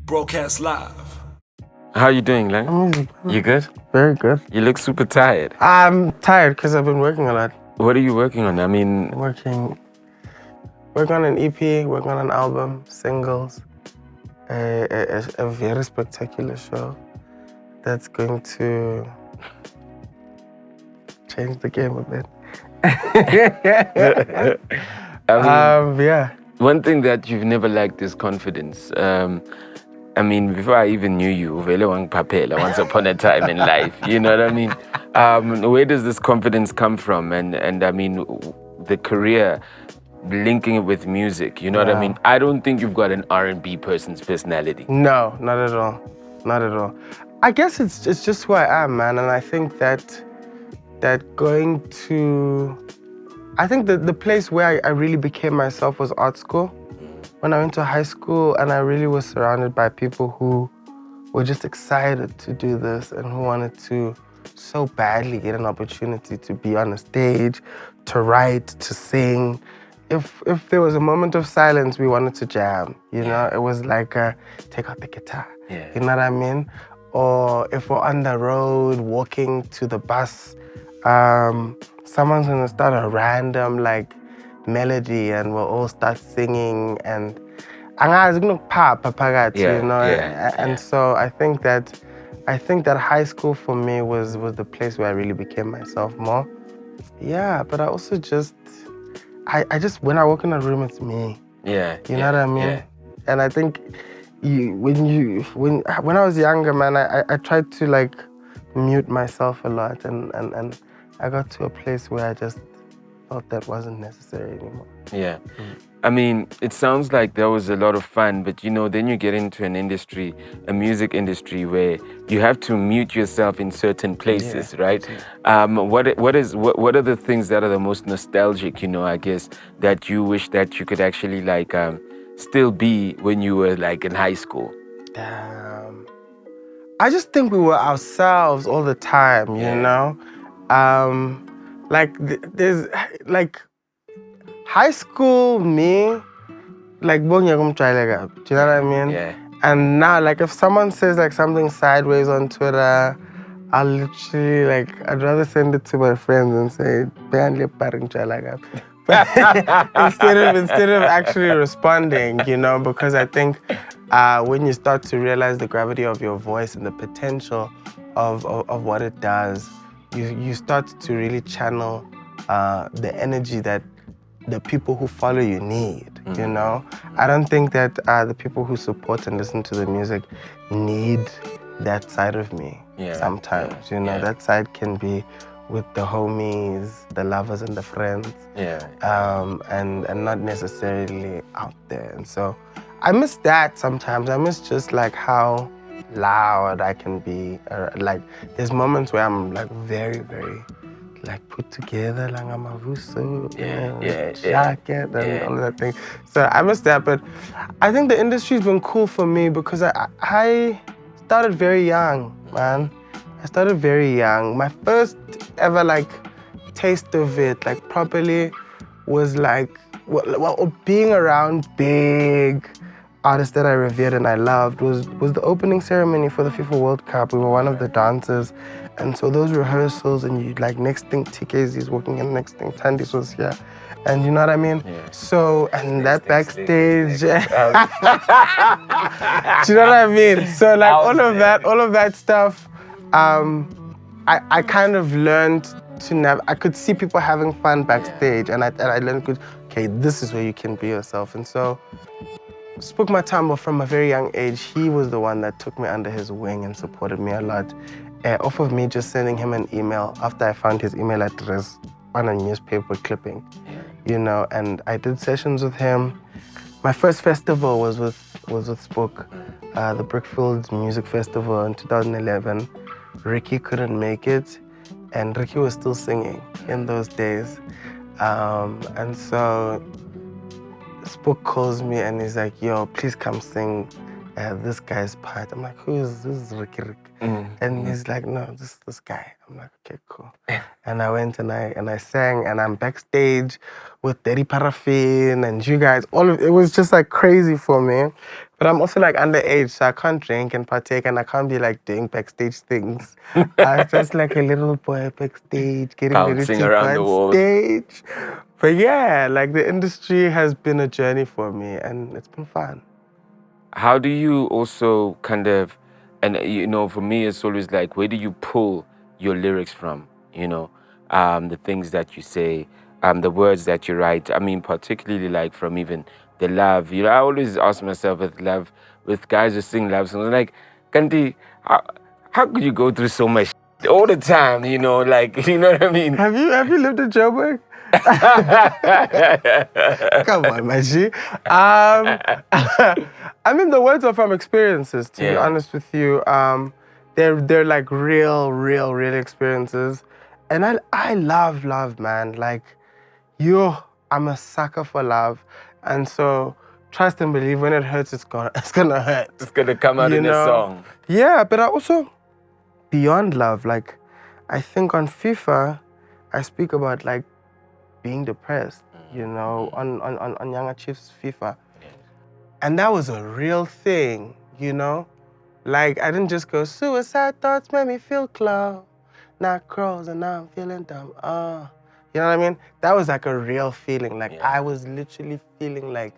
Broadcast live. How you doing, Lang? Amazing. You good? Very good. You look super tired. I'm tired because I've been working a lot. What are you working on? I mean, Working on an EP, working on an album, singles, a very spectacular show that's going to change the game a bit. Yeah. One thing that you've never lacked is confidence. I mean, before I even knew you, vele wang papela once upon a time in life. You know what I mean? Where does this confidence come from? And I mean, the career, linking it with music. You know what I mean? I don't think you've got an R&B person's personality. No, not at all. Not at all. I guess it's just who I am, man. And I think that going to... I think that the place where I really became myself was art school. When I went to high school, and I really was surrounded by people who were just excited to do this and who wanted to so badly get an opportunity to be on a stage, to write, to sing. If there was a moment of silence, we wanted to jam. You know, it was like take out the guitar. Yeah. You know what I mean? Or if we're on the road walking to the bus, someone's gonna start a random like melody and we'll all start singing and you know. And so I think that high school for me was the place where I really became myself more. Yeah, but I also just when I walk in a room, it's me. Yeah. You know what I mean? Yeah. And I think when I was younger, man, I tried to like mute myself a lot and I got to a place where I just felt that wasn't necessary anymore. Yeah. I mean, it sounds like there was a lot of fun, but you know, then you get into an industry, a music industry, where you have to mute yourself in certain places, right? What are the things that are the most nostalgic, you know, I guess, that you wish that you could actually like still be when you were like in high school? I just think we were ourselves all the time, you know? Like there's like high school me, like do you know what I mean? Yeah. And now like if someone says like something sideways on Twitter, I'll literally like I'd rather send it to my friends and say instead of actually responding, you know, because I think when you start to realize the gravity of your voice and the potential of what it does, you start to really channel the energy that the people who follow you need, you know? I don't think that the people who support and listen to the music need that side of me sometimes, you know? That side can be with the homies, the lovers and the friends, and not necessarily out there. And so I miss that sometimes. I miss just like how loud I can be. Like there's moments where I'm like very, very like put together, Langa Mavuso, jacket and all of that thing. So I miss that, but I think the industry's been cool for me because I started very young, man. I started very young. My first ever like taste of it, like properly, was like being around big artists that I revered and I loved was the opening ceremony for the FIFA World Cup. We were one of the dancers. And so those rehearsals and you like next thing TKZ is walking in, next thing Tandis was here. And you know what I mean? Yeah. So, and that backstage. Do you know what I mean? So like all of that stuff, I kind of learned to I could see people having fun backstage and I learned, okay, this is where you can be yourself. And so Spoek Mathambo, from a very young age, he was the one that took me under his wing and supported me a lot. Off of me just sending him an email after I found his email address on a newspaper clipping, you know, and I did sessions with him. My first festival was with Spoek, the Brickfields Music Festival in 2011. Ricky couldn't make it, and Ricky was still singing in those days. And so Spoek calls me and he's like, yo, please come sing this guy's part. I'm like, who's Ricky Rick? And he's like, no, this guy. I'm like, okay, cool. And I went and I sang, and I'm backstage with Daddy Paraffin and you guys. It was just like crazy for me. But I'm also like underage, so I can't drink and partake, and I can't be like doing backstage things. I was just like a little boy backstage, getting ready Bouncing to go around the on walls. stage. But yeah, like the industry has been a journey for me, and it's been fun. How do you also kind of, and for me, it's always like, where do you pull your lyrics from? The things that you say, the words that you write. I mean, particularly like from even the love. I always ask myself with guys who sing love songs, like, Kanti, how could you go through so much all the time? Like, you know what I mean? Have you lived in Joburg? Come on, my G. I mean, the words are from experiences, to be honest with you. They're like real experiences. And I love love, man. Like, I'm a sucker for love. And so trust and believe, when it hurts, it's gonna hurt. It's gonna come out in a song. Yeah, but I also, beyond love, like, I think on FIFA, I speak about like being depressed, on Younger Chiefs FIFA. And that was a real thing, Like, I didn't just go, suicide thoughts made me feel clown. Now crows and now I'm feeling dumb. You know what I mean? That was like a real feeling. Like, I was literally feeling like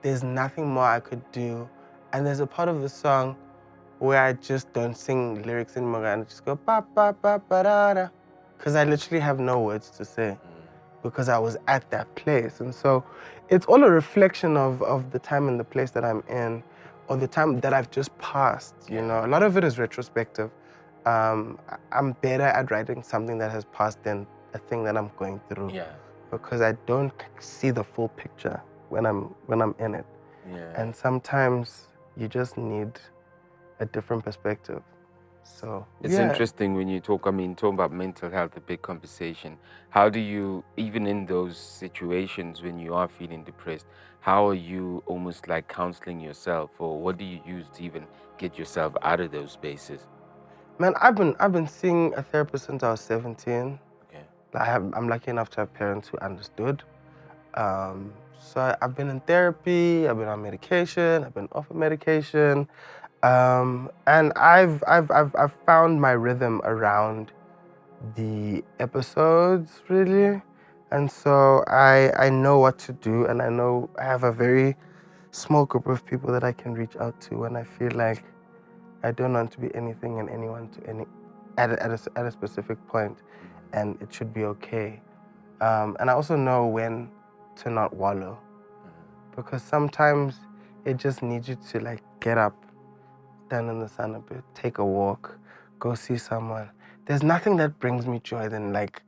there's nothing more I could do. And there's a part of the song where I just don't sing lyrics anymore, and I just go, ba ba ba ba da da. Because I literally have no words to say. Because I was at that place. And so it's all a reflection of the time and the place that I'm in, or the time that I've just passed, A lot of it is retrospective. I'm better at writing something that has passed than a thing that I'm going through. Because I don't see the full picture when I'm in it. And sometimes you just need a different perspective. So it's interesting when you talk about mental health, a big conversation. How do you, even in those situations when you are feeling depressed, how are you almost like counseling yourself, or what do you use to even get yourself out of those spaces? Man, I've been seeing a therapist since I was 17. Okay. I'm lucky enough to have parents who understood. So I've been in therapy, I've been on medication, I've been off of medication. And I've found my rhythm around the episodes, really. And so I know what to do, and I have a very small group of people that I can reach out to when I feel like I don't want to be anything and anyone at a specific point, and it should be okay. And I also know when to not wallow, because sometimes it just needs you to like get up, stand in the sun a bit, take a walk, go see someone. There's nothing that brings me joy than like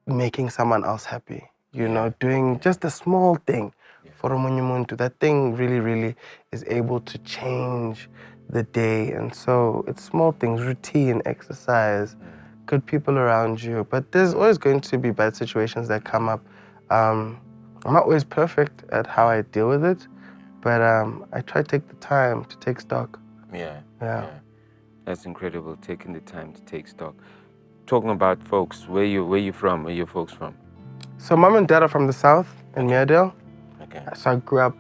making someone else happy, doing just a small thing for omunye umuntu. That thing really is able to change the day. And so it's small things, routine, exercise, good people around you. But there's always going to be bad situations that come up. I'm not always perfect at how I deal with it, but I try to take the time to take stock. Yeah. That's incredible, taking the time to take stock. Talking about folks, where you from? Where your folks from? So mom and dad are from the south in Meerdale. Okay. So I grew up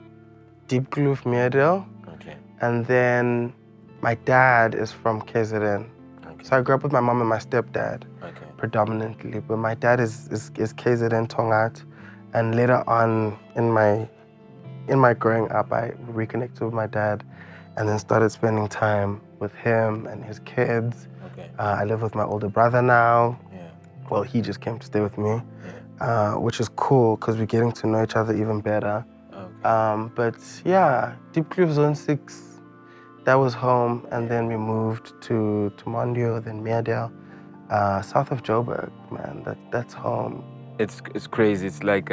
Deep Kloof, Meerdale. Okay. And then my dad is from KZN. Okay. So I grew up with my mom and my stepdad, predominantly. But my dad is KZN Tongat. And later on in my growing up, I reconnected with my dad and then started spending time with him and his kids. Okay. I live with my older brother now. Well, he just came to stay with me, which is cool because we're getting to know each other even better. Okay. But yeah, Deep Kloof Zone 6, that was home. And then we moved to Mondio, then Meerdale, south of Joburg, man. That's home. It's crazy. It's like,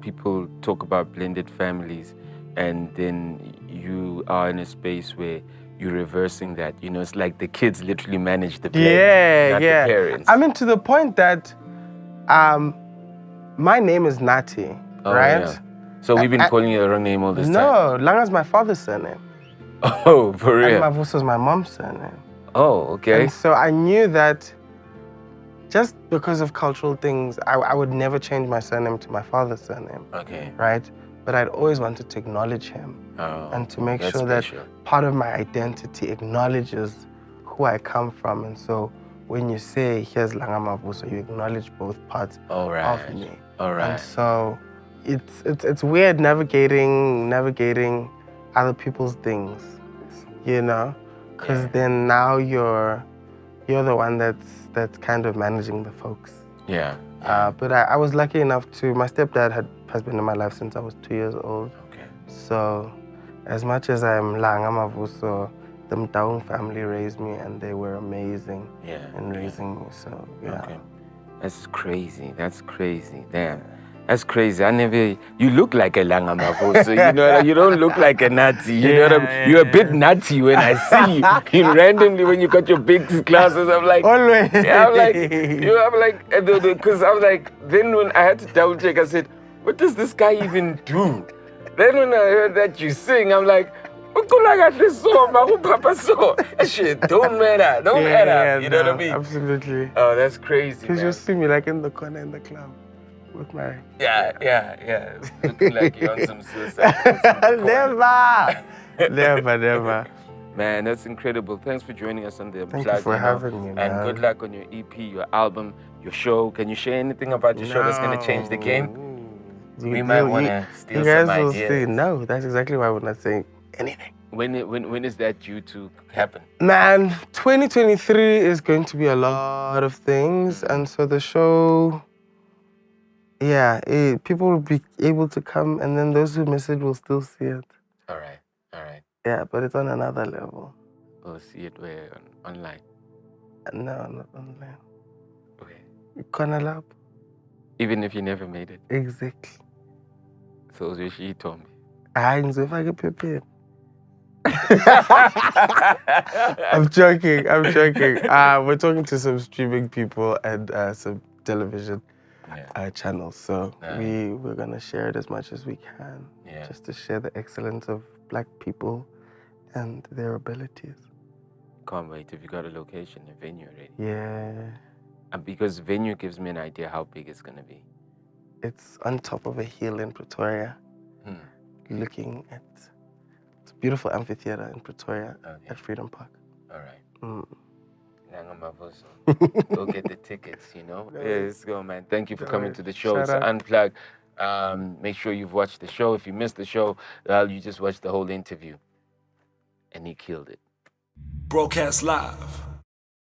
people talk about blended families, and then you are in a space where you're reversing that. It's like the kids literally manage the blend, not the parents. I mean, to the point that my name is Nati, right? Yeah. So we've been calling you the wrong name all this time. No, Langa's my father's surname. Oh, for And real? Mavuso is my mom's surname. Oh, okay. And so I knew that just because of cultural things, I would never change my surname to my father's surname. Okay. Right? But I'd always wanted to acknowledge him and to make sure that part of my identity acknowledges who I come from. And so when you say, here's Langa Mavuso, you acknowledge both parts of me. All right. And so it's weird navigating other people's things, you know? Because then now you're the one that's kind of managing the folks. Yeah. But I was lucky enough to, my stepdad has been in my life since I was 2 years old. Okay. So as much as I'm Langa Mavuso, the Mtaung family raised me and they were amazing in raising me. So yeah. Okay. That's crazy. That's crazy. Damn. That's crazy. You look like a Langa Mavuso, you know, you don't look like a Nati, you know what I mean? You're a bit nutty when I see you. Randomly when you got your big glasses, I'm like, always. Yeah, because I was like, then when I had to double check, I said, what does this guy even do? Then when I heard that you sing, I'm like, shit, don't matter, don't matter, you know what I mean? Absolutely. Oh, that's crazy. Because you'll see me like in the corner in the club. With my looking like you're on some suicide. Never. Man, that's incredible. Thanks for joining us on the Unplug. Thank you for having me, man. And good luck on your EP, your album, your show. Can you share anything about your show that's gonna change the game? We might wanna steal some ideas. See. No, that's exactly why we're not saying anything. When is that due to happen? Man, 2023 is going to be a lot of things, and so the show. Yeah, people will be able to come, and then those who miss it will still see it. All right. Yeah, but it's on another level. We'll see it where? Online? No, not online. Okay. Konalab. Even if you never made it? Exactly. So she told me. If I get prepared. I'm joking. We're talking to some streaming people and some television channels. So we're gonna share it as much as we can, just to share the excellence of Black people and their abilities. Can't wait. If you got a location, a venue already. Yeah. And because venue gives me an idea how big it's gonna be. It's on top of a hill in Pretoria, looking at it's a beautiful amphitheater in Pretoria at Freedom Park. All right. Langa Mavuso. Go get the tickets, you know? Yeah, let's go, man. Thank you for coming to the show. It's Unplug. Make sure you've watched the show. If you missed the show, you just watched the whole interview. And he killed it. Broadcast live